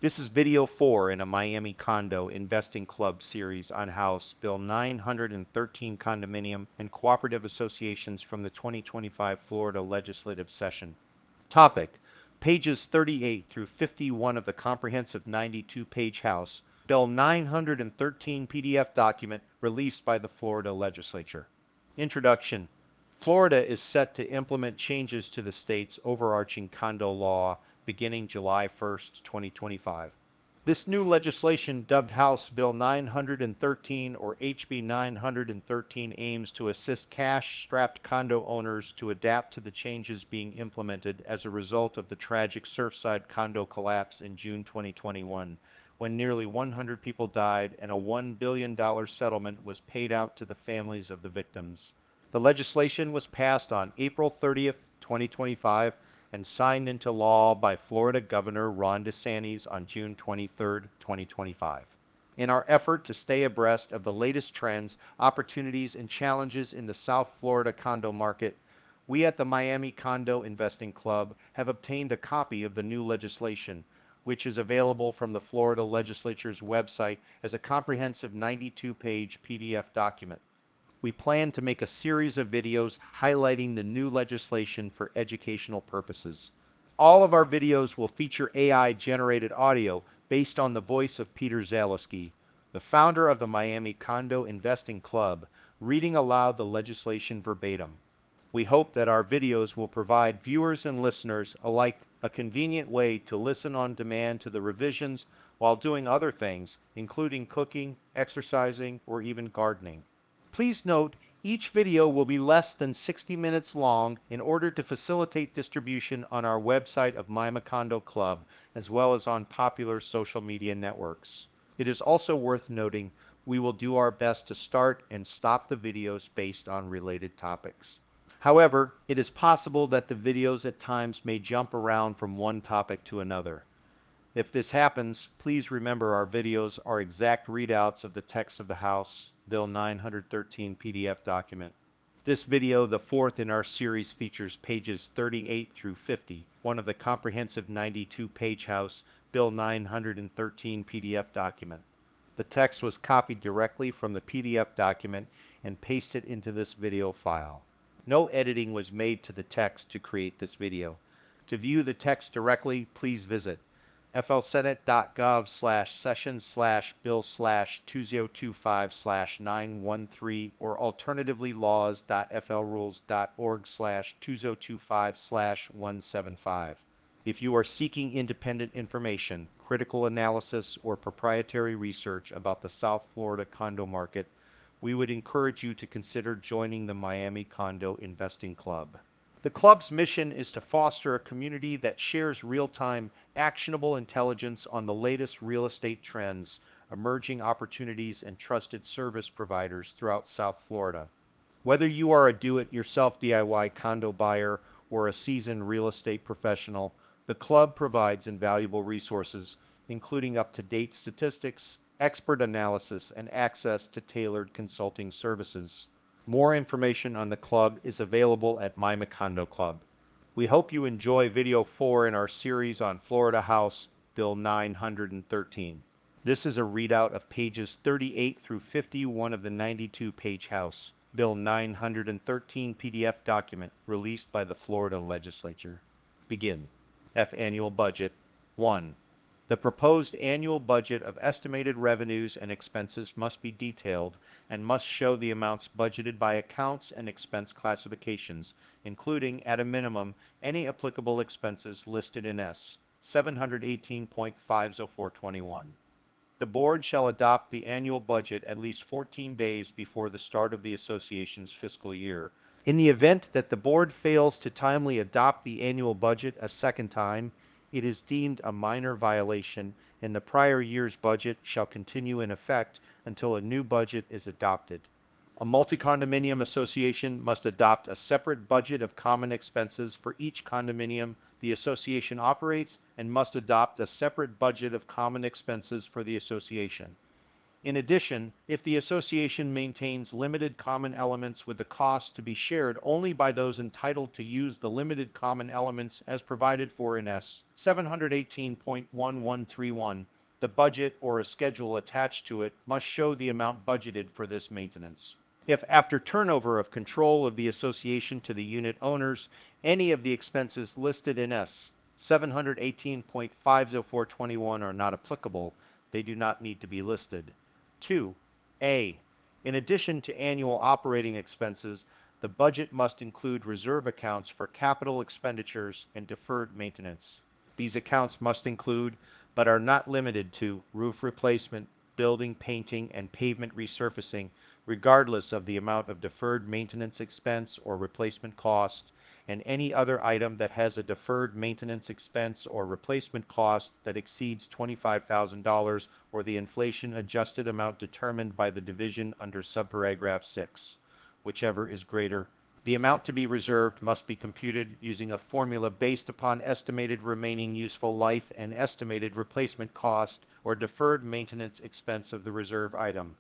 This is video 4 in a Miami Condo Investing Club series on House Bill 913 Condominium and Cooperative Associations from the 2025 Florida Legislative Session. Topic: Pages 38 through 51 of the comprehensive 92-page House Bill 913 PDF document released by the Florida Legislature. Introduction. Florida is set to implement changes to the state's overarching condo law beginning July 1, 2025. This new legislation, dubbed House Bill 913 or HB 913, aims to assist cash-strapped condo owners to adapt to the changes being implemented as a result of the tragic Surfside condo collapse in June 2021, when nearly 100 people died and a $1 billion settlement was paid out to the families of the victims. The legislation was passed on April 30, 2025, and signed into law by Florida Governor Ron DeSantis on June 23, 2025. In our effort to stay abreast of the latest trends, opportunities, and challenges in the South Florida condo market, we at the Miami Condo Investing Club have obtained a copy of the new legislation, which is available from the Florida Legislature's website as a comprehensive 92-page PDF document. We plan to make a series of videos highlighting the new legislation for educational purposes. All of our videos will feature AI-generated audio based on the voice of Peter Zaleski, the founder of the Miami Condo Investing Club, reading aloud the legislation verbatim. We hope that our videos will provide viewers and listeners alike a convenient way to listen on demand to the revisions while doing other things, including cooking, exercising, or even gardening. Please note, each video will be less than 60 minutes long in order to facilitate distribution on our website of Miami Condo Club, as well as on popular social media networks. It is also worth noting we will do our best to start and stop the videos based on related topics. However, it is possible that the videos at times may jump around from one topic to another. If this happens, please remember our videos are exact readouts of the text of the House Bill 913 PDF document. This video, the fourth in our series, features pages 38 through 50, one of the comprehensive 92-page House Bill 913 PDF document. The text was copied directly from the PDF document and pasted into this video file. No editing was made to the text to create this video. To view the text directly, please visit flsenate.gov/session/bill/2025/913 or alternatively laws.flrules.org/2025/175. If you are seeking independent information, critical analysis, or proprietary research about the South Florida condo market, we would encourage you to consider joining the Miami Condo Investing Club. The club's mission is to foster a community that shares real-time, actionable intelligence on the latest real estate trends, emerging opportunities, and trusted service providers throughout South Florida. Whether you are a do-it-yourself DIY condo buyer or a seasoned real estate professional, the club provides invaluable resources, including up-to-date statistics, expert analysis, and access to tailored consulting services. More information on the club is available at Miami Condo Club. We hope you enjoy video 4 in our series on Florida House Bill 913. This is a readout of pages 38 through 51 of the 92-page House Bill 913 PDF document released by the Florida Legislature. Begin. Annual Budget 1. The proposed annual budget of estimated revenues and expenses must be detailed and must show the amounts budgeted by accounts and expense classifications, including, at a minimum, any applicable expenses listed in S. 718.50421. The Board shall adopt the annual budget at least 14 days before the start of the Association's fiscal year. In the event that the Board fails to timely adopt the annual budget a second time, it is deemed a minor violation, and the prior year's budget shall continue in effect until a new budget is adopted. A multi-condominium association must adopt a separate budget of common expenses for each condominium the association operates and must adopt a separate budget of common expenses for the association. In addition, if the association maintains limited common elements with the cost to be shared only by those entitled to use the limited common elements as provided for in S. 718.1131, the budget or a schedule attached to it must show the amount budgeted for this maintenance. If after turnover of control of the association to the unit owners, any of the expenses listed in S. 718.50421 are not applicable, they do not need to be listed. 2A. In addition to annual operating expenses, the budget must include reserve accounts for capital expenditures and deferred maintenance. These accounts must include, but are not limited to, roof replacement, building painting, and pavement resurfacing, regardless of the amount of deferred maintenance expense or replacement cost, and any other item that has a deferred maintenance expense or replacement cost that exceeds $25,000 or the inflation-adjusted amount determined by the division under subparagraph 6, whichever is greater. The amount to be reserved must be computed using a formula based upon estimated remaining useful life and estimated replacement cost or deferred maintenance expense of the reserve item.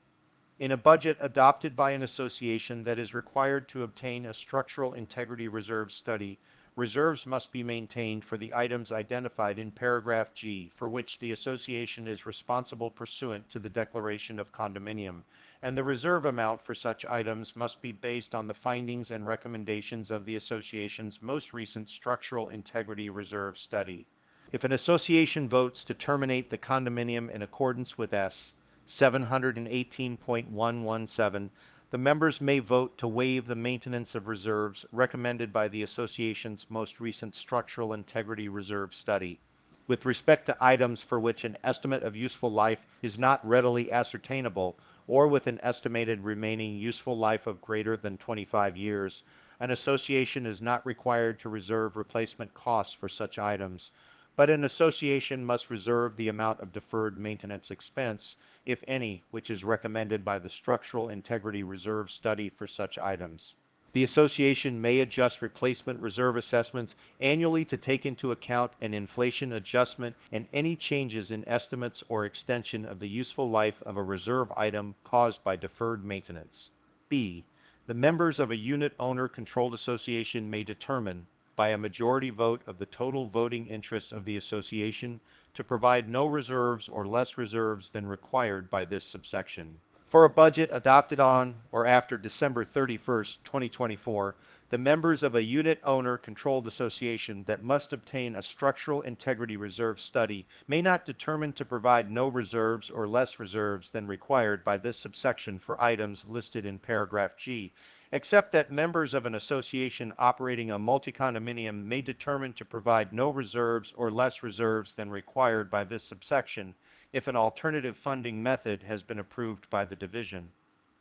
In a budget adopted by an association that is required to obtain a structural integrity reserve study, reserves must be maintained for the items identified in paragraph G for which the association is responsible pursuant to the declaration of condominium, and the reserve amount for such items must be based on the findings and recommendations of the association's most recent structural integrity reserve study. If an association votes to terminate the condominium in accordance with S. 718.117, the members may vote to waive the maintenance of reserves recommended by the association's most recent structural integrity reserve study. With respect to items for which an estimate of useful life is not readily ascertainable, or with an estimated remaining useful life of greater than 25 years, an association is not required to reserve replacement costs for such items, but an association must reserve the amount of deferred maintenance expense, if any, which is recommended by the Structural Integrity Reserve Study for such items. The association may adjust replacement reserve assessments annually to take into account an inflation adjustment and any changes in estimates or extension of the useful life of a reserve item caused by deferred maintenance. B. The members of a unit owner-controlled association may determine, by a majority vote of the total voting interest of the association, to provide no reserves or less reserves than required by this subsection. For a budget adopted on or after December 31, 2024, the members of a unit owner-controlled association that must obtain a structural integrity reserve study may not determine to provide no reserves or less reserves than required by this subsection for items listed in paragraph G, except that members of an association operating a multi-condominium may determine to provide no reserves or less reserves than required by this subsection if an alternative funding method has been approved by the division.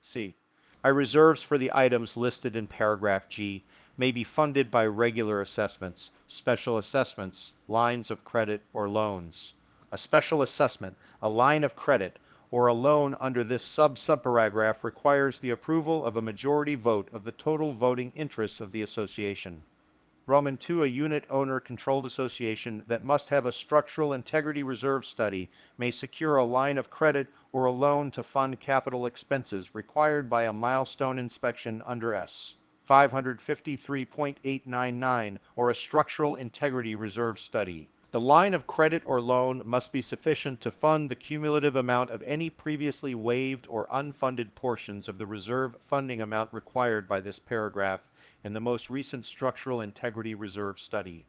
C. Reserves for the items listed in paragraph G may be funded by regular assessments, special assessments, lines of credit, or loans. A special assessment, a line of credit, or a loan under this subparagraph requires the approval of a majority vote of the total voting interests of the association. Roman II, a unit owner-controlled association that must have a structural integrity reserve study may secure a line of credit or a loan to fund capital expenses required by a milestone inspection under S. 553.899 or a structural integrity reserve study. The line of credit or loan must be sufficient to fund the cumulative amount of any previously waived or unfunded portions of the reserve funding amount required by this paragraph in the most recent structural integrity reserve study.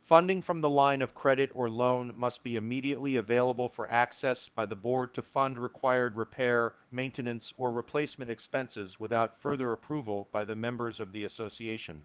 Funding from the line of credit or loan must be immediately available for access by the board to fund required repair, maintenance, or replacement expenses without further approval by the members of the association.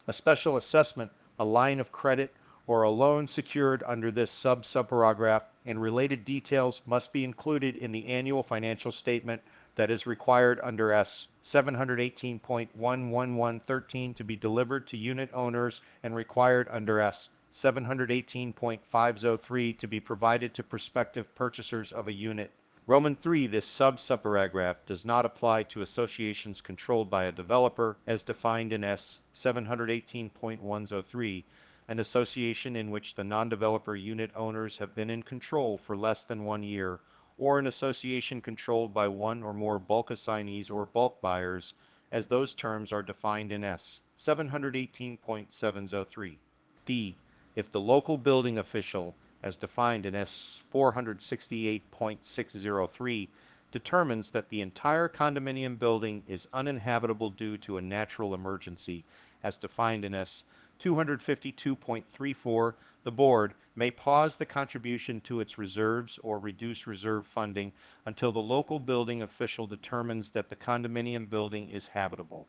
A special assessment, a line of credit, or a loan secured under this subparagraph and related details must be included in the annual financial statement that is required under S. 718.11113 to be delivered to unit owners and required under S. 718.503 to be provided to prospective purchasers of a unit. Roman III, this subparagraph does not apply to associations controlled by a developer as defined in S. 718.103, an association in which the non-developer unit owners have been in control for less than 1 year, or an association controlled by one or more bulk assignees or bulk buyers, as those terms are defined in S. 718.703. D. If the local building official, as defined in S. 468.603, determines that the entire condominium building is uninhabitable due to a natural emergency, as defined in S. 252.34, the board may pause the contribution to its reserves or reduce reserve funding until the local building official determines that the condominium building is habitable.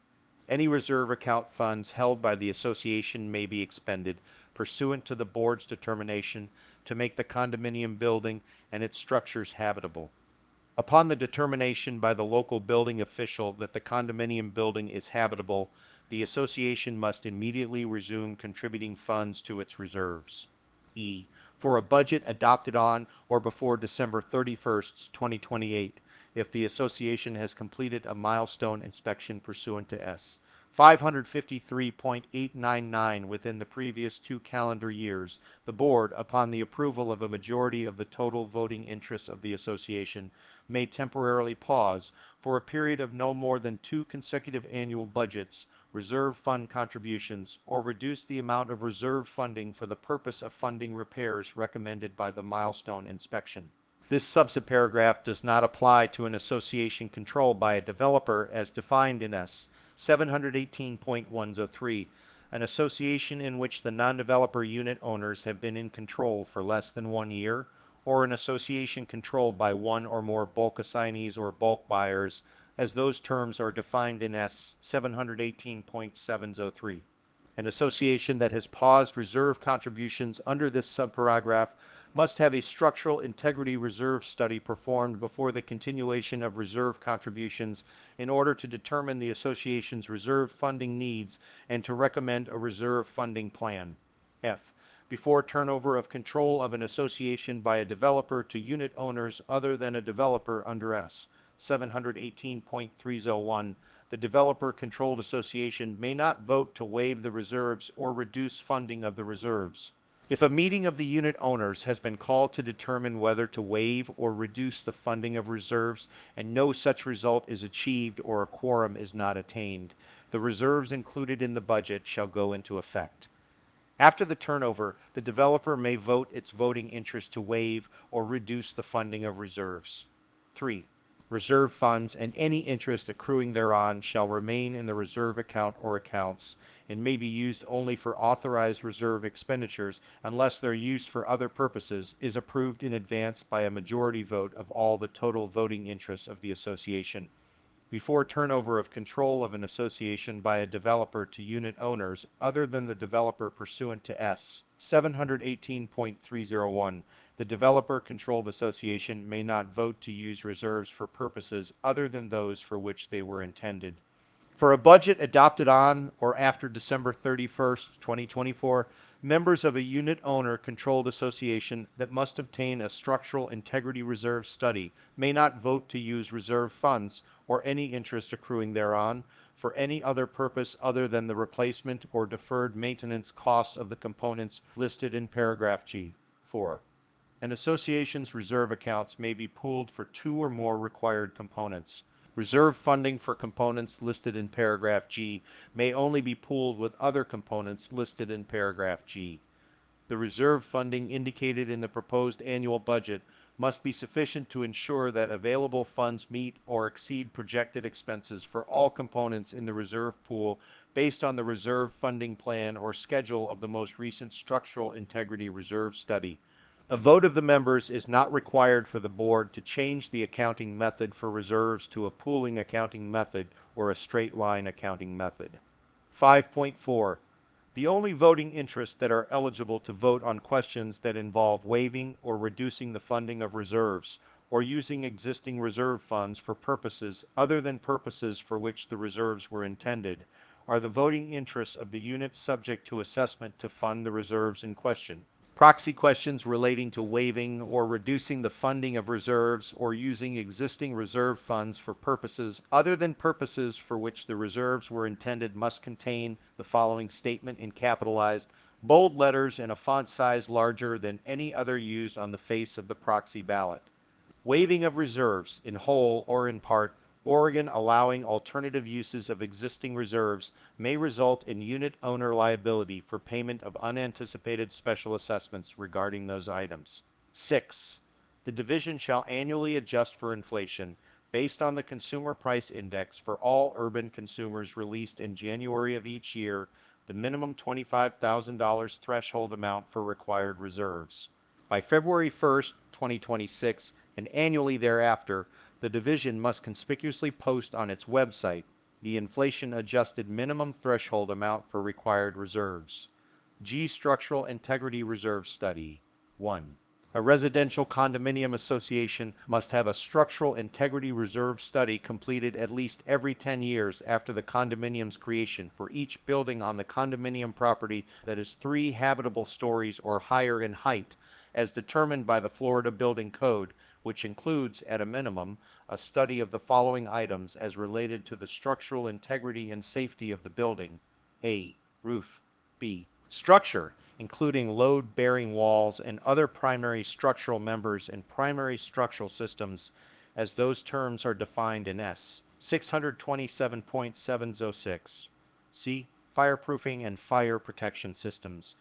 Any reserve account funds held by the association may be expended pursuant to the board's determination to make the condominium building and its structures habitable. Upon the determination by the local building official that the condominium building is habitable, the association must immediately resume contributing funds to its reserves. E. For a budget adopted on or before December 31st, 2028, if the association has completed a milestone inspection pursuant to S. 553.899 within the previous 2 calendar years, the board, upon the approval of a majority of the total voting interests of the association, may temporarily pause, for a period of no more than 2 consecutive annual budgets, reserve fund contributions, or reduce the amount of reserve funding for the purpose of funding repairs recommended by the milestone inspection. This subparagraph does not apply to an association controlled by a developer as defined in S. 718.103, an association in which the non-developer unit owners have been in control for less than 1 year, or an association controlled by one or more bulk assignees or bulk buyers, as those terms are defined in S. 718.703. An association that has paused reserve contributions under this subparagraph must have a structural integrity reserve study performed before the continuation of reserve contributions in order to determine the association's reserve funding needs and to recommend a reserve funding plan. F. Before turnover of control of an association by a developer to unit owners other than a developer under S. 718.301, the developer-controlled association may not vote to waive the reserves or reduce funding of the reserves. If a meeting of the unit owners has been called to determine whether to waive or reduce the funding of reserves and no such result is achieved or a quorum is not attained, the reserves included in the budget shall go into effect. After the turnover, the developer may vote its voting interest to waive or reduce the funding of reserves. 3. Reserve funds and any interest accruing thereon shall remain in the reserve account or accounts and may be used only for authorized reserve expenditures unless their use for other purposes is approved in advance by a majority vote of all the total voting interests of the association. Before turnover of control of an association by a developer to unit owners other than the developer pursuant to S. 718.301, the developer-controlled association may not vote to use reserves for purposes other than those for which they were intended. For a budget adopted on or after December 31st, 2024, members of a unit owner-controlled association that must obtain a structural integrity reserve study may not vote to use reserve funds or any interest accruing thereon for any other purpose other than the replacement or deferred maintenance costs of the components listed in paragraph G. 4. An association's reserve accounts may be pooled for 2 or more required components. Reserve funding for components listed in paragraph G may only be pooled with other components listed in paragraph G. The reserve funding indicated in the proposed annual budget must be sufficient to ensure that available funds meet or exceed projected expenses for all components in the reserve pool based on the reserve funding plan or schedule of the most recent structural integrity reserve study. A vote of the members is not required for the board to change the accounting method for reserves to a pooling accounting method or a straight line accounting method. 5.4. The only voting interests that are eligible to vote on questions that involve waiving or reducing the funding of reserves or using existing reserve funds for purposes other than purposes for which the reserves were intended are the voting interests of the units subject to assessment to fund the reserves in question. Proxy questions relating to waiving or reducing the funding of reserves or using existing reserve funds for purposes other than purposes for which the reserves were intended must contain the following statement in capitalized, bold letters and a font size larger than any other used on the face of the proxy ballot. Waiving of reserves, in whole or in part. Oregon allowing alternative uses of existing reserves may result in unit owner liability for payment of unanticipated special assessments regarding those items. 6. The division shall annually adjust for inflation based on the Consumer Price Index for all urban consumers released in January of each year, the minimum $25,000 threshold amount for required reserves. By February 1st, 2026, and annually thereafter, the division must conspicuously post on its website the inflation-adjusted minimum threshold amount for required reserves. G. Structural Integrity Reserve Study. 1. A residential condominium association must have a structural integrity reserve study completed at least every 10 years after the condominium's creation for each building on the condominium property that is 3 habitable stories or higher in height, as determined by the Florida Building Code, which includes, at a minimum, a study of the following items as related to the structural integrity and safety of the building. A. Roof. B. Structure, including load-bearing walls and other primary structural members and primary structural systems, as those terms are defined in S. 627.706. C. Fireproofing and fire protection systems.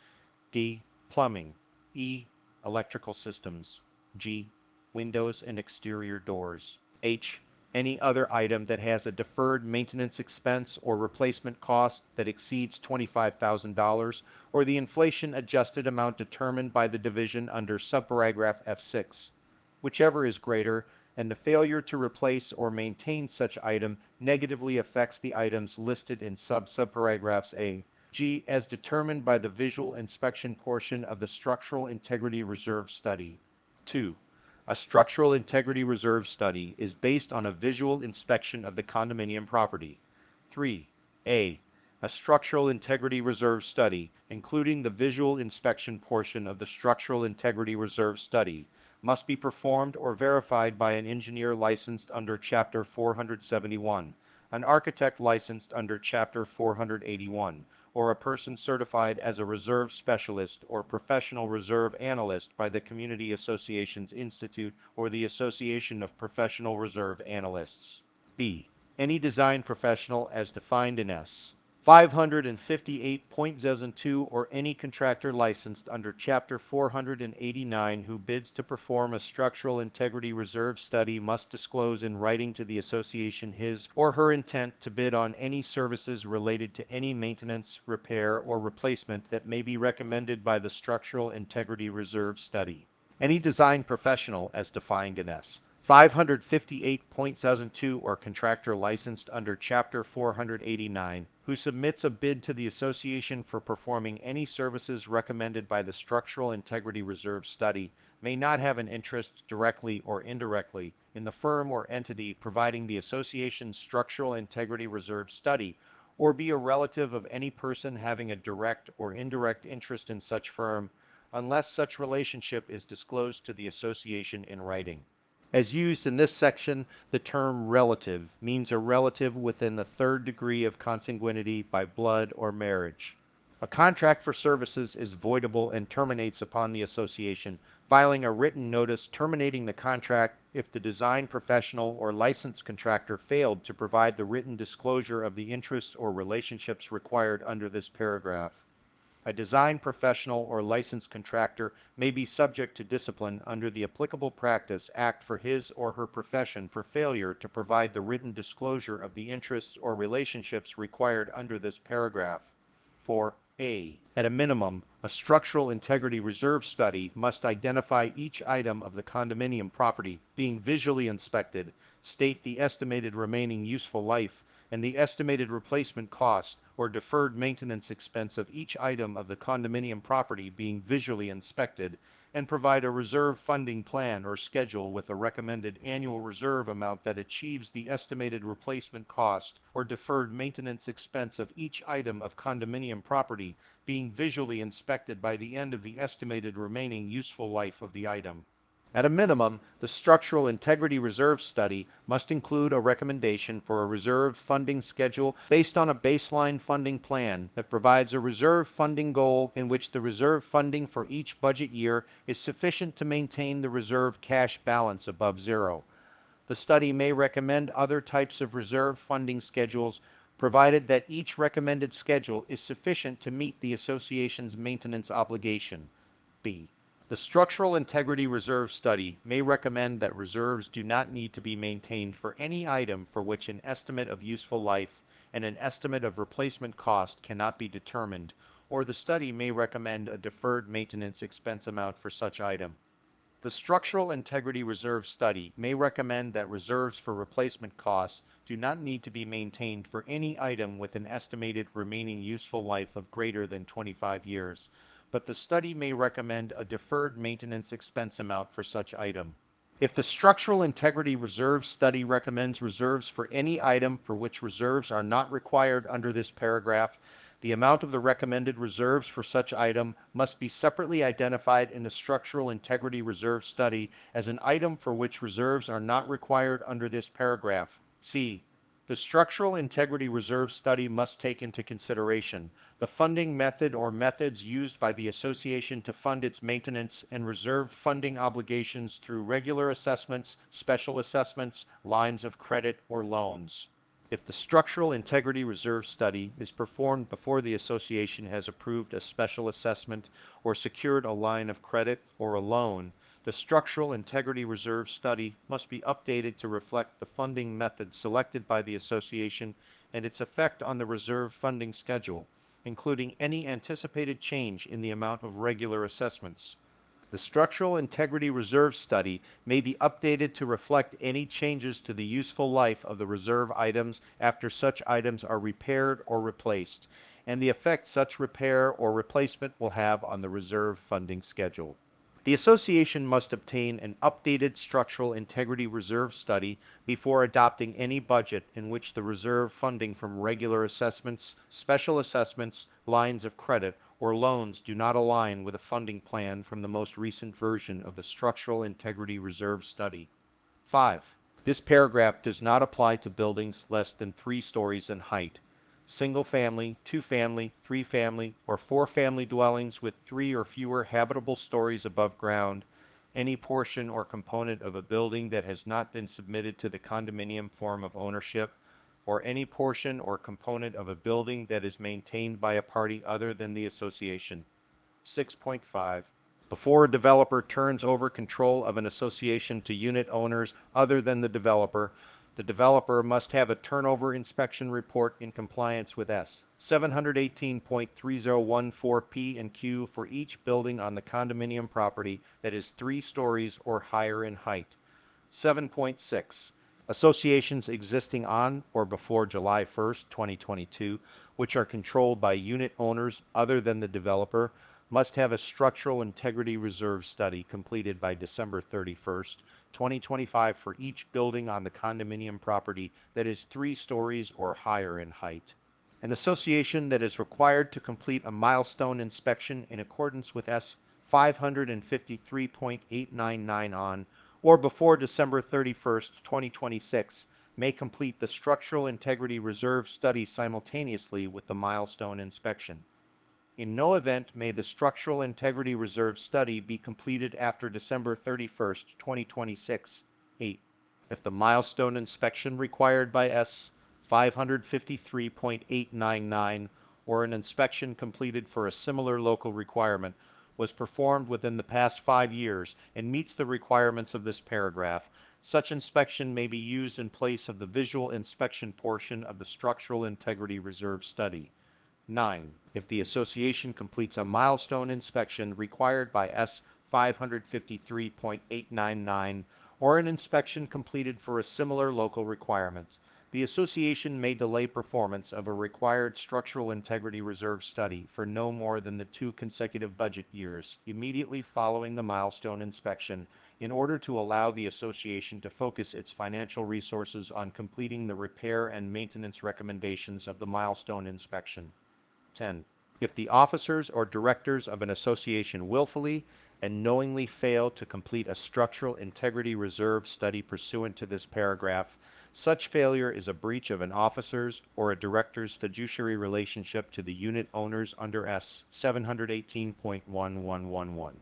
D. Plumbing. E. Electrical systems. G. Windows and exterior doors. H. Any other item that has a deferred maintenance expense or replacement cost that exceeds $25,000 or the inflation-adjusted amount determined by the division under subparagraph F6, whichever is greater, and the failure to replace or maintain such item negatively affects the items listed in subparagraphs A, G as determined by the visual inspection portion of the Structural Integrity Reserve Study. 2. A structural integrity reserve study is based on a visual inspection of the condominium property. 3. A. A structural integrity reserve study, including the visual inspection portion of the structural integrity reserve study, must be performed or verified by an engineer licensed under Chapter 471, an architect licensed under Chapter 481, or a person certified as a reserve specialist or professional reserve analyst by the Community Associations Institute or the Association of Professional Reserve Analysts. B. Any design professional as defined in S. 558.02 or any contractor licensed under Chapter 489 who bids to perform a structural integrity reserve study must disclose in writing to the association his or her intent to bid on any services related to any maintenance, repair, or replacement that may be recommended by the structural integrity reserve study. Any design professional as defined in S. 558.72 or contractor licensed under Chapter 489 who submits a bid to the association for performing any services recommended by the Structural Integrity Reserve Study may not have an interest directly or indirectly in the firm or entity providing the association's Structural Integrity Reserve Study, or be a relative of any person having a direct or indirect interest in such firm, unless such relationship is disclosed to the association in writing. As used in this section, the term relative means a relative within the third degree of consanguinity by blood or marriage. A contract for services is voidable and terminates upon the association filing a written notice terminating the contract if the design professional or licensed contractor failed to provide the written disclosure of the interests or relationships required under this paragraph. A design professional or licensed contractor may be subject to discipline under the applicable Practice Act for his or her profession for failure to provide the written disclosure of the interests or relationships required under this paragraph. 4a. At a minimum, a structural integrity reserve study must identify each item of the condominium property being visually inspected, state the estimated remaining useful life, and the estimated replacement cost or deferred maintenance expense of each item of the condominium property being visually inspected, and provide a reserve funding plan or schedule with a recommended annual reserve amount that achieves the estimated replacement cost or deferred maintenance expense of each item of condominium property being visually inspected by the end of the estimated remaining useful life of the item. At a minimum, the Structural Integrity Reserve Study must include a recommendation for a reserve funding schedule based on a baseline funding plan that provides a reserve funding goal in which the reserve funding for each budget year is sufficient to maintain the reserve cash balance above zero. The study may recommend other types of reserve funding schedules, provided that each recommended schedule is sufficient to meet the association's maintenance obligation. B. The Structural Integrity Reserve Study may recommend that reserves do not need to be maintained for any item for which an estimate of useful life and an estimate of replacement cost cannot be determined, or the study may recommend a deferred maintenance expense amount for such item. The Structural Integrity Reserve Study may recommend that reserves for replacement costs do not need to be maintained for any item with an estimated remaining useful life of greater than 25 years, but the study may recommend a deferred maintenance expense amount for such item. If the Structural Integrity Reserve Study recommends reserves for any item for which reserves are not required under this paragraph, the amount of the recommended reserves for such item must be separately identified in the Structural Integrity Reserve Study as an item for which reserves are not required under this paragraph. C. The Structural Integrity Reserve Study must take into consideration the funding method or methods used by the association to fund its maintenance and reserve funding obligations through regular assessments, special assessments, lines of credit, or loans. If the Structural Integrity Reserve Study is performed before the association has approved a special assessment or secured a line of credit or a loan, the Structural Integrity Reserve Study must be updated to reflect the funding method selected by the association and its effect on the reserve funding schedule, including any anticipated change in the amount of regular assessments. The Structural Integrity Reserve Study may be updated to reflect any changes to the useful life of the reserve items after such items are repaired or replaced, and the effect such repair or replacement will have on the reserve funding schedule. The association must obtain an updated Structural Integrity Reserve Study before adopting any budget in which the reserve funding from regular assessments, special assessments, lines of credit, or loans do not align with a funding plan from the most recent version of the Structural Integrity Reserve Study. 5. This paragraph does not apply to buildings less than 3 stories in height. Single-family, 2-family, 3-family, or 4-family dwellings with 3 or fewer habitable stories above ground, any portion or component of a building that has not been submitted to the condominium form of ownership, or any portion or component of a building that is maintained by a party other than the association. 6.5. Before a developer turns over control of an association to unit owners other than the developer must have a turnover inspection report in compliance with S. 718.3014 P and Q for each building on the condominium property that is 3 stories or higher in height. 7.6. Associations existing on or before July 1, 2022, which are controlled by unit owners other than the developer, must have a Structural Integrity Reserve Study completed by December 31, 2025 for each building on the condominium property that is 3 stories or higher in height. An association that is required to complete a milestone inspection in accordance with S. 553.899 on or before December 31, 2026, may complete the Structural Integrity Reserve Study simultaneously with the milestone inspection. In no event may the Structural Integrity Reserve Study be completed after December 31, 2026. 8. If the milestone inspection required by S. 553.899 or an inspection completed for a similar local requirement was performed within the past 5 years and meets the requirements of this paragraph, such inspection may be used in place of the visual inspection portion of the Structural Integrity Reserve Study. 9. If the association completes a milestone inspection required by S. 553.899 or an inspection completed for a similar local requirement, the association may delay performance of a required Structural Integrity Reserve Study for no more than the 2 consecutive budget years immediately following the milestone inspection in order to allow the association to focus its financial resources on completing the repair and maintenance recommendations of the milestone inspection. 10. If the officers or directors of an association willfully, and knowingly fail to complete a structural integrity reserve study pursuant to this paragraph, such failure is a breach of an officer's or a director's fiduciary relationship to the unit owners under S. 718.1111.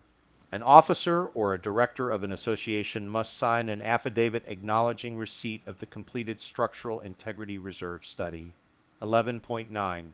An officer or a director of an association must sign an affidavit acknowledging receipt of the completed structural integrity reserve study. 11.9.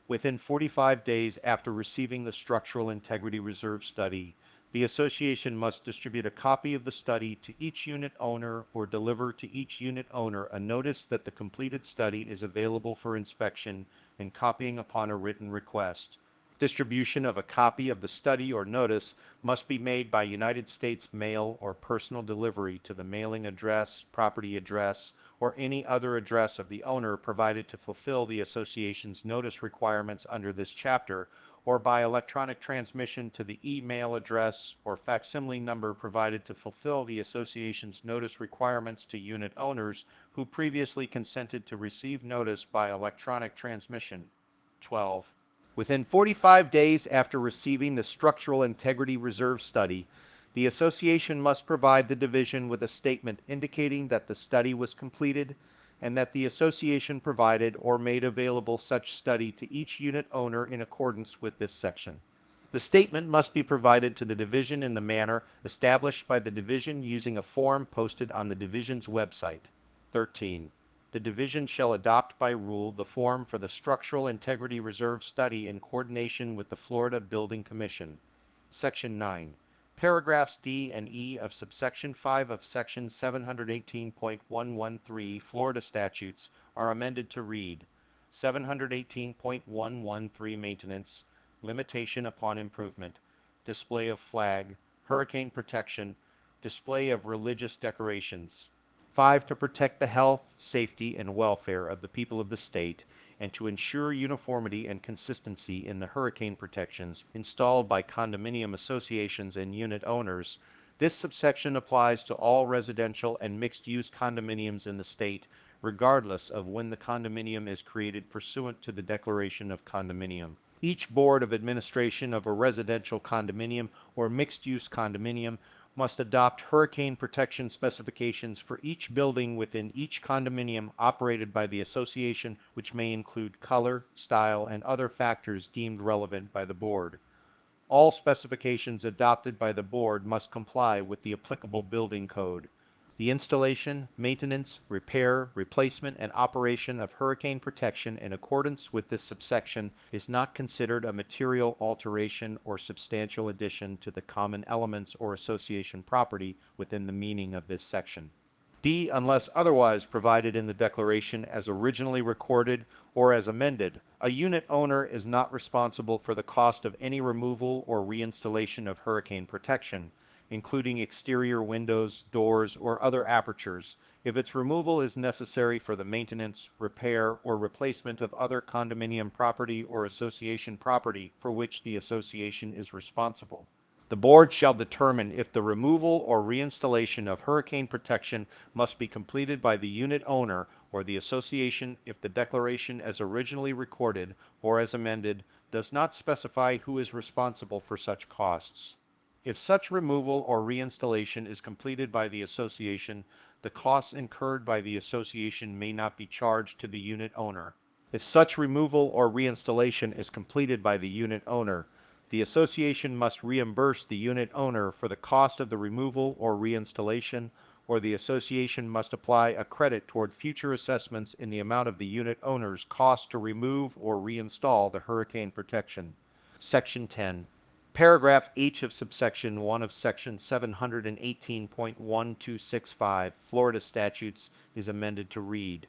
Within 45 days after receiving the structural integrity reserve study, the association must distribute a copy of the study to each unit owner or deliver to each unit owner a notice that the completed study is available for inspection and copying upon a written request. Distribution of a copy of the study or notice must be made by United States mail or personal delivery to the mailing address, property address, or any other address of the owner provided to fulfill the association's notice requirements under this chapter, or by electronic transmission to the email address or facsimile number provided to fulfill the association's notice requirements to unit owners who previously consented to receive notice by electronic transmission. 12. Within 45 days after receiving the Structural Integrity Reserve Study, the association must provide the division with a statement indicating that the study was completed and that the association provided or made available such study to each unit owner in accordance with this section. The statement must be provided to the division in the manner established by the division using a form posted on the division's website. 13. The division shall adopt by rule the form for the Structural Integrity Reserve Study in coordination with the Florida Building Commission. Section 9. Paragraphs D and E of subsection 5 of section 718.113 Florida statutes are amended to read: 718.113 Maintenance, limitation upon improvement, display of flag, hurricane protection, display of religious decorations. 5. To protect the health, safety, and welfare of the people of the state, and to ensure uniformity and consistency in the hurricane protections installed by condominium associations and unit owners. This subsection applies to all residential and mixed-use condominiums in the state, regardless of when the condominium is created pursuant to the Declaration of Condominium. Each board of administration of a residential condominium or mixed-use condominium must adopt hurricane protection specifications for each building within each condominium operated by the association, which may include color, style, and other factors deemed relevant by the board. All specifications adopted by the board must comply with the applicable building code. The installation, maintenance, repair, replacement, and operation of hurricane protection in accordance with this subsection is not considered a material alteration or substantial addition to the common elements or association property within the meaning of this section. D. Unless otherwise provided in the declaration as originally recorded or as amended, a unit owner is not responsible for the cost of any removal or reinstallation of hurricane protection, including exterior windows, doors, or other apertures, if its removal is necessary for the maintenance, repair, or replacement of other condominium property or association property for which the association is responsible. The board shall determine if the removal or reinstallation of hurricane protection must be completed by the unit owner or the association if the declaration as originally recorded or as amended does not specify who is responsible for such costs. If such removal or reinstallation is completed by the association, the costs incurred by the association may not be charged to the unit owner. If such removal or reinstallation is completed by the unit owner, the association must reimburse the unit owner for the cost of the removal or reinstallation, or the association must apply a credit toward future assessments in the amount of the unit owner's cost to remove or reinstall the hurricane protection. Section 10. Paragraph H of subsection 1 of section 718.1265 Florida statutes is amended to read: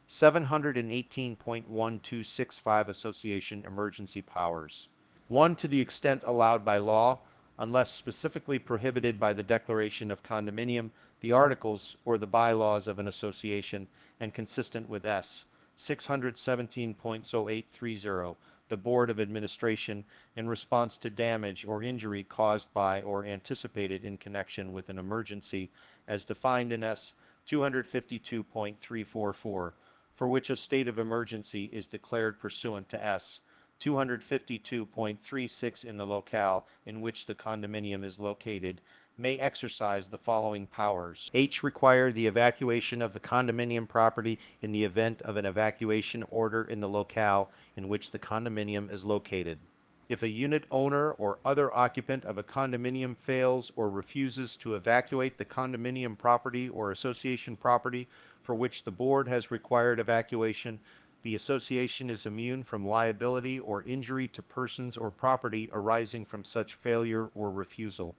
718.1265 Association Emergency Powers. 1. To the extent allowed by law, unless specifically prohibited by the Declaration of Condominium, the articles, or the bylaws of an association, and consistent with S. 617.0830, the Board of Administration, in response to damage or injury caused by or anticipated in connection with an emergency, as defined in S. 252.344, for which a state of emergency is declared pursuant to S. 252.36 in the locale in which the condominium is located, may exercise the following powers. H. Require the evacuation of the condominium property in the event of an evacuation order in the locale in which the condominium is located. If a unit owner or other occupant of a condominium fails or refuses to evacuate the condominium property or association property for which the board has required evacuation, the association is immune from liability or injury to persons or property arising from such failure or refusal.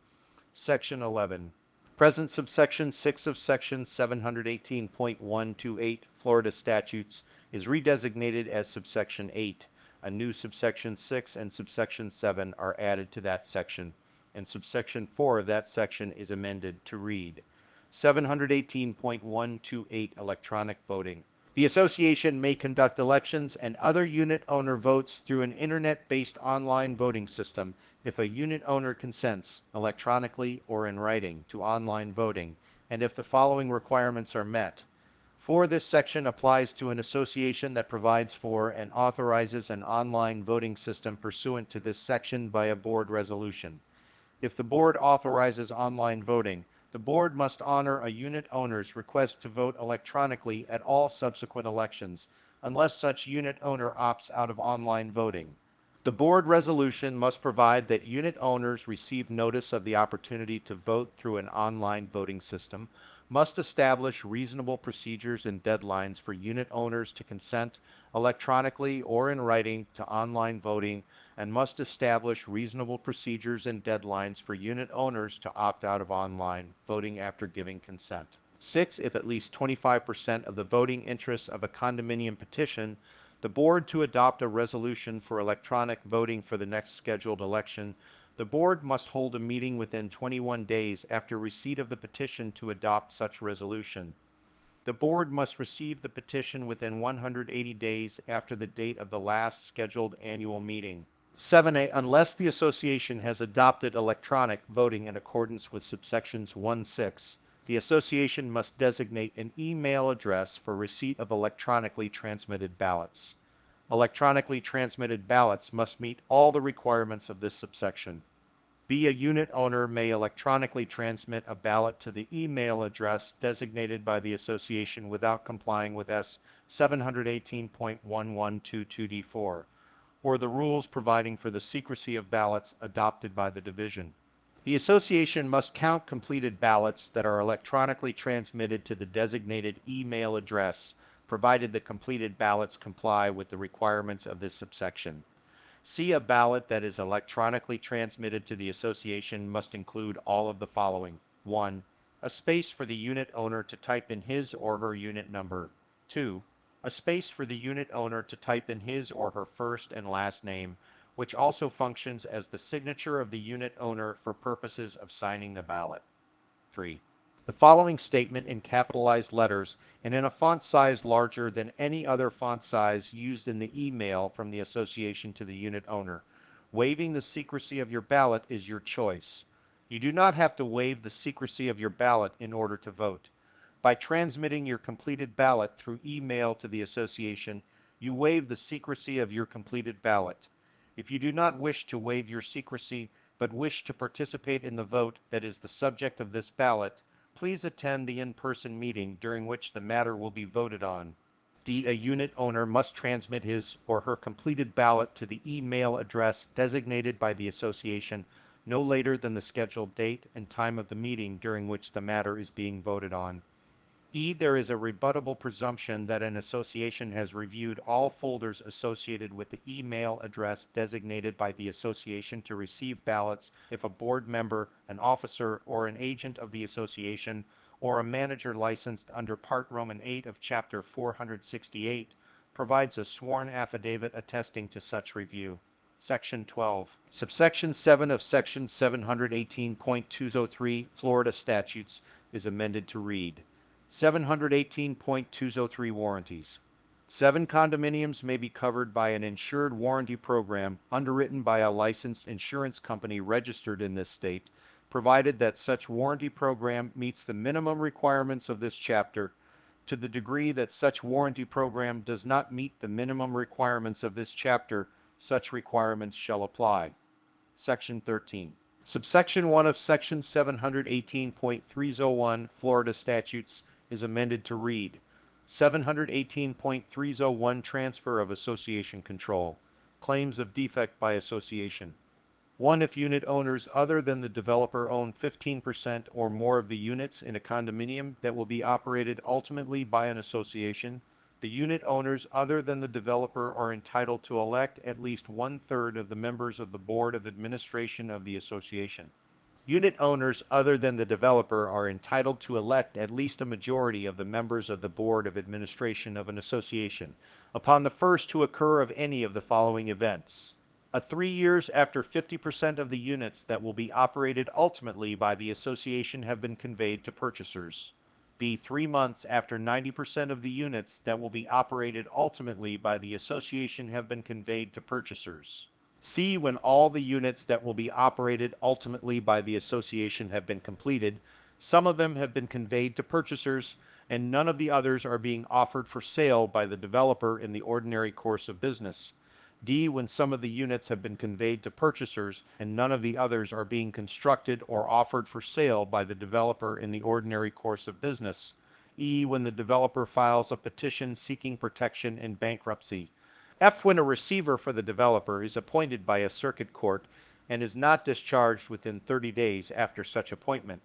Section 11. Present subsection 6 of Section 718.128 Florida statutes is redesignated as subsection 8. A new subsection 6 and subsection 7 are added to that section, and subsection 4 of that section is amended to read 718.128 Electronic Voting. The association may conduct elections and other unit owner votes through an internet-based online voting system if a unit owner consents, electronically or in writing, to online voting, and if the following requirements are met. This section applies to an association that provides for and authorizes an online voting system pursuant to this section by a board resolution. If the board authorizes online voting, the board must honor a unit owner's request to vote electronically at all subsequent elections, unless such unit owner opts out of online voting. The board resolution must provide that unit owners receive notice of the opportunity to vote through an online voting system, must establish reasonable procedures and deadlines for unit owners to consent electronically or in writing to online voting, and must establish reasonable procedures and deadlines for unit owners to opt out of online voting after giving consent. 6. If at least 25% of the voting interests of a condominium petition the board to adopt a resolution for electronic voting for the next scheduled election, the board must hold a meeting within 21 days after receipt of the petition to adopt such resolution. The board must receive the petition within 180 days after the date of the last scheduled annual meeting. 7A. Unless the association has adopted electronic voting in accordance with subsections 1-6, the association must designate an email address for receipt of electronically transmitted ballots. Electronically transmitted ballots must meet all the requirements of this subsection. B. A unit owner may electronically transmit a ballot to the email address designated by the association without complying with S. 718.1122D4, or the rules providing for the secrecy of ballots adopted by the division. The association must count completed ballots that are electronically transmitted to the designated email address, provided the completed ballots comply with the requirements of this subsection. C. A ballot that is electronically transmitted to the association must include all of the following. 1. A space for the unit owner to type in his or her unit number. 2. A space for the unit owner to type in his or her first and last name, which also functions as the signature of the unit owner for purposes of signing the ballot. 3. The following statement in capitalized letters and in a font size larger than any other font size used in the email from the association to the unit owner. Waiving the secrecy of your ballot is your choice. You do not have to waive the secrecy of your ballot in order to vote. By transmitting your completed ballot through email to the association, you waive the secrecy of your completed ballot. If you do not wish to waive your secrecy, but wish to participate in the vote that is the subject of this ballot, please attend the in-person meeting during which the matter will be voted on. D. A unit owner must transmit his or her completed ballot to the email address designated by the association no later than the scheduled date and time of the meeting during which the matter is being voted on. E. There is a rebuttable presumption that an association has reviewed all folders associated with the email address designated by the association to receive ballots if a board member, an officer, or an agent of the association, or a manager licensed under Part Roman 8 of Chapter 468, provides a sworn affidavit attesting to such review. Section 12. Subsection 7 of Section 718.203 Florida statutes is amended to read 718.203 Warranties. 7 condominiums may be covered by an insured warranty program underwritten by a licensed insurance company registered in this state, provided that such warranty program meets the minimum requirements of this chapter. To the degree that such warranty program does not meet the minimum requirements of this chapter, such requirements shall apply. Section 13. Subsection 1 of Section 718.301 Florida statutes is amended to read 718.301 Transfer of association control. Claims of defect by association. 1. If unit owners other than the developer own 15% or more of the units in a condominium that will be operated ultimately by an association, the unit owners other than the developer are entitled to elect at least 1/3 of the members of the Board of Administration of the association. Unit owners other than the developer are entitled to elect at least a majority of the members of the Board of Administration of an association, upon the first to occur of any of the following events. 3 years after 50% of the units that will be operated ultimately by the association have been conveyed to purchasers. B. 3 months after 90% of the units that will be operated ultimately by the association have been conveyed to purchasers. C. When all the units that will be operated ultimately by the association have been completed, some of them have been conveyed to purchasers, and none of the others are being offered for sale by the developer in the ordinary course of business. D. When some of the units have been conveyed to purchasers and none of the others are being constructed or offered for sale by the developer in the ordinary course of business. E. When the developer files a petition seeking protection in bankruptcy. F. When a receiver for the developer is appointed by a circuit court and is not discharged within 30 days after such appointment,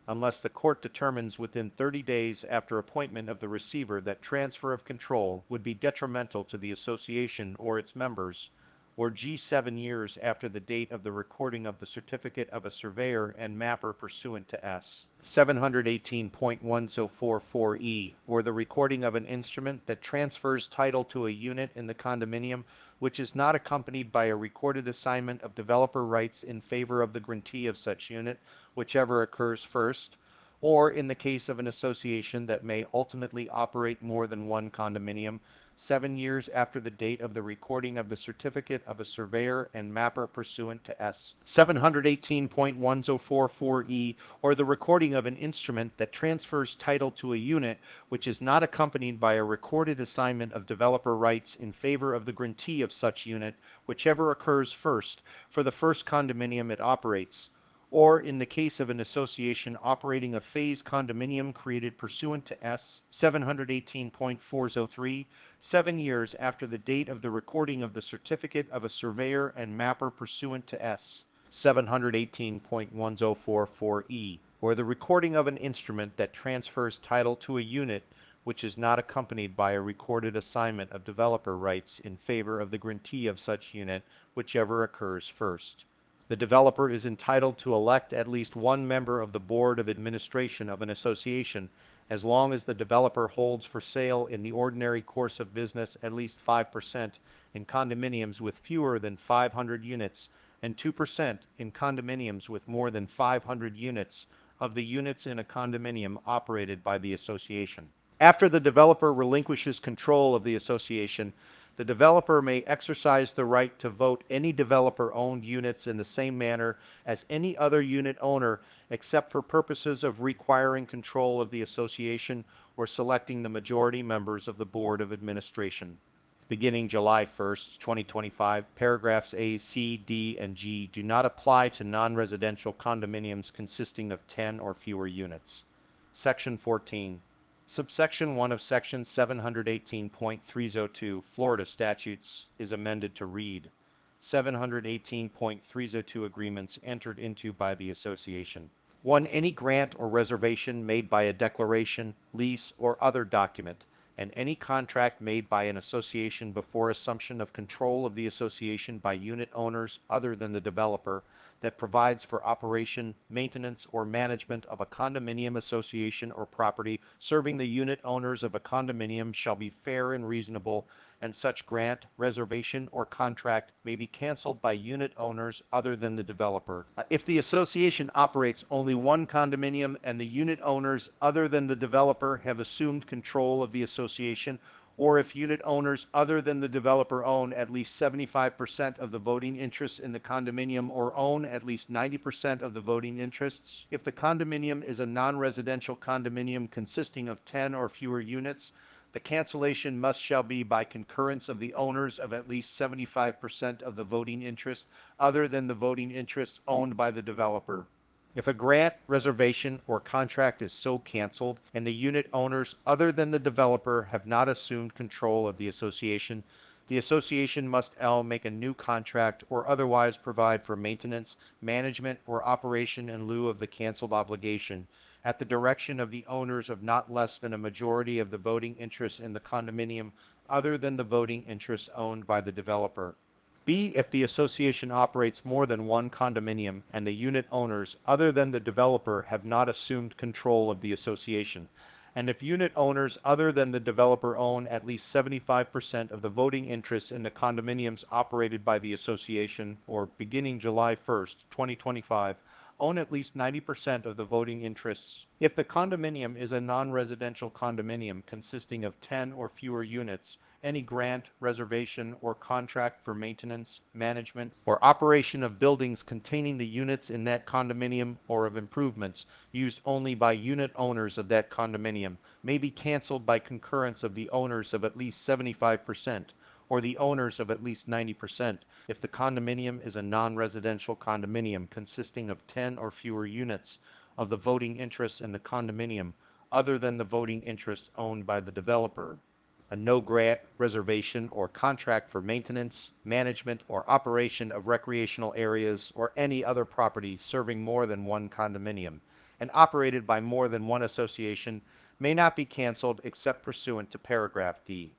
unless the court determines within 30 days after appointment of the receiver that transfer of control would be detrimental to the association or its members, or G. 7 years after the date of the recording of the certificate of a surveyor and mapper pursuant to S. 718.1044E, or the recording of an instrument that transfers title to a unit in the condominium which is not accompanied by a recorded assignment of developer rights in favor of the grantee of such unit, whichever occurs first, or in the case of an association that may ultimately operate more than one condominium, 7 years after the date of the recording of the certificate of a surveyor and mapper pursuant to S. 718.1044E, or the recording of an instrument that transfers title to a unit which is not accompanied by a recorded assignment of developer rights in favor of the grantee of such unit, whichever occurs first, for the first condominium it operates, or in the case of an association operating a phase condominium created pursuant to S. 718.403, 7 years after the date of the recording of the certificate of a surveyor and mapper pursuant to S. 718.1044E, or the recording of an instrument that transfers title to a unit which is not accompanied by a recorded assignment of developer rights in favor of the grantee of such unit, whichever occurs first. The developer is entitled to elect at least one member of the Board of Administration of an association, as long as the developer holds for sale in the ordinary course of business at least 5% in condominiums with fewer than 500 units and 2% in condominiums with more than 500 units of the units in a condominium operated by the association. After the developer relinquishes control of the association, the developer may exercise the right to vote any developer-owned units in the same manner as any other unit owner, except for purposes of requiring control of the association or selecting the majority members of the Board of Administration. Beginning July 1, 2025, paragraphs A, C, D, and G do not apply to non-residential condominiums consisting of 10 or fewer units. Section 14. Subsection 1 of Section 718.302 Florida statutes is amended to read 718.302 agreements entered into by the association. 1. Any grant or reservation made by a declaration, lease, or other document, and any contract made by an association before assumption of control of the association by unit owners other than the developer that provides for operation, maintenance, or management of a condominium association or property serving the unit owners of a condominium shall be fair and reasonable, and such grant, reservation, or contract may be canceled by unit owners other than the developer. If the association operates only one condominium and the unit owners other than the developer have assumed control of the association, or if unit owners other than the developer own at least 75% of the voting interests in the condominium or own at least 90% of the voting interests, if the condominium is a non-residential condominium consisting of 10 or fewer units, The cancellation shall be by concurrence of the owners of at least 75% of the voting interest other than the voting interest owned by the developer. If a grant, reservation, or contract is so canceled and the unit owners other than the developer have not assumed control of the association must make a new contract or otherwise provide for maintenance, management, or operation in lieu of the canceled obligation at the direction of the owners of not less than a majority of the voting interest in the condominium other than the voting interest owned by the developer. B. If the association operates more than one condominium and the unit owners, other than the developer, have not assumed control of the association, and if unit owners other than the developer own at least 75% of the voting interest in the condominiums operated by the association, or beginning July 1st, 2025, own at least 90% of the voting interests. If the condominium is a non-residential condominium consisting of 10 or fewer units, any grant, reservation, or contract for maintenance, management, or operation of buildings containing the units in that condominium or of improvements used only by unit owners of that condominium may be canceled by concurrence of the owners of at least 75%, or the owners of at least 90%, if the condominium is a non-residential condominium consisting of 10 or fewer units of the voting interest in the condominium other than the voting interest owned by the developer. A no grant, reservation, or contract for maintenance, management, or operation of recreational areas or any other property serving more than one condominium and operated by more than one association may not be canceled except pursuant to paragraph D.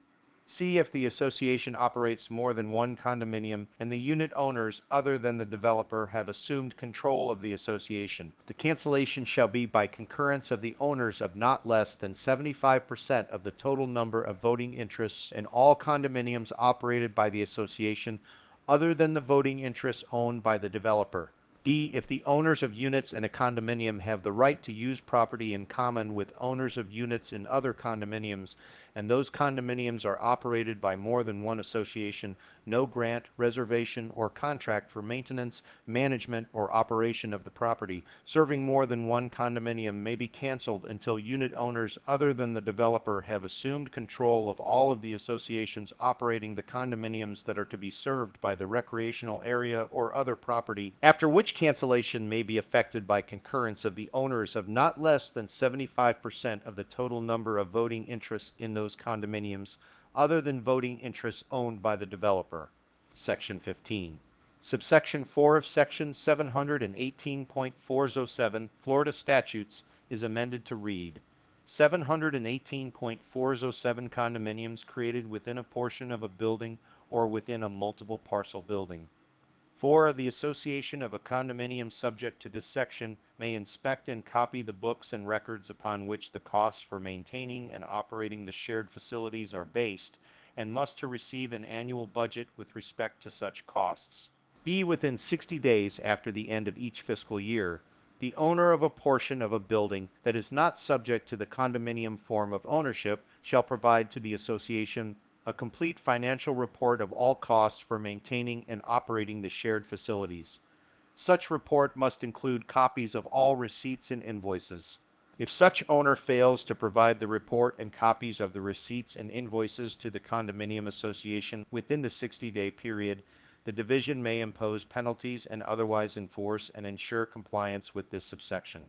C. If the association operates more than one condominium and the unit owners other than the developer have assumed control of the association, the cancellation shall be by concurrence of the owners of not less than 75% of the total number of voting interests in all condominiums operated by the association other than the voting interests owned by the developer. D. If the owners of units in a condominium have the right to use property in common with owners of units in other condominiums, and those condominiums are operated by more than one association, no grant, reservation, or contract for maintenance, management, or operation of the property serving more than one condominium may be canceled until unit owners other than the developer have assumed control of all of the associations operating the condominiums that are to be served by the recreational area or other property, after which cancellation may be effected by concurrence of the owners of not less than 75% of the total number of voting interests in those condominiums other than voting interests owned by the developer. Section 15. Subsection 4 of Section 718.407 Florida Statutes is amended to read: 718.407 condominiums created within a portion of a building or within a multiple parcel building. 4. The association of a condominium subject to this section may inspect and copy the books and records upon which the costs for maintaining and operating the shared facilities are based, and must to receive an annual budget with respect to such costs. B. Within 60 days after the end of each fiscal year, the owner of a portion of a building that is not subject to the condominium form of ownership shall provide to the association a complete financial report of all costs for maintaining and operating the shared facilities. Such report must include copies of all receipts and invoices. If such owner fails to provide the report and copies of the receipts and invoices to the condominium association within the 60-day period, the division may impose penalties and otherwise enforce and ensure compliance with this subsection.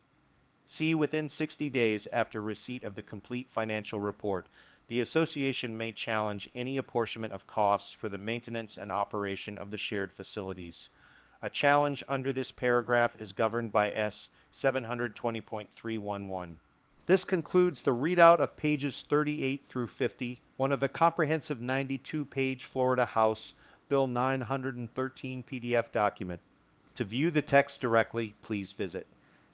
C. Within 60 days after receipt of the complete financial report, the association may challenge any apportionment of costs for the maintenance and operation of the shared facilities. A challenge under this paragraph is governed by S. 720.311. This concludes the readout of pages 38 through 50, one of the comprehensive 92-page Florida House Bill 913 PDF document. To view the text directly, please visit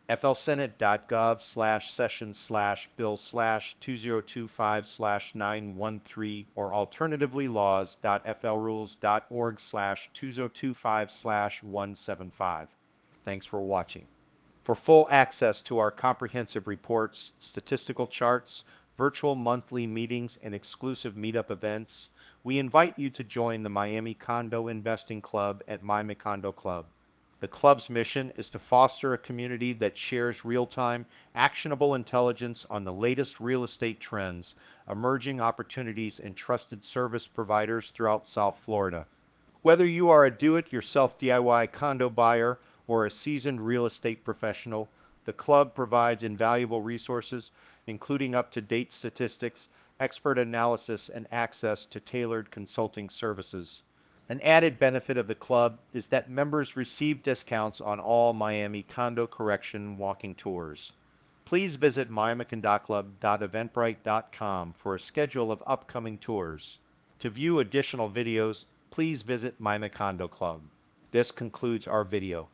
flsenate.gov/session/bill/2025/913 or alternatively laws.flrules.org/2025/175. Thanks for watching. For full access to our comprehensive reports, statistical charts, virtual monthly meetings, and exclusive meetup events, we invite you to join the Miami Condo Investing Club at Miami Condo Club. The club's mission is to foster a community that shares real-time, actionable intelligence on the latest real estate trends, emerging opportunities, and trusted service providers throughout South Florida. Whether you are a do-it-yourself DIY condo buyer or a seasoned real estate professional, the club provides invaluable resources, including up-to-date statistics, expert analysis, and access to tailored consulting services. An added benefit of the club is that members receive discounts on all Miami Condo Correction walking tours. Please visit miamicondoclub.eventbrite.com for a schedule of upcoming tours. To view additional videos, please visit Miami Condo Club. This concludes our video.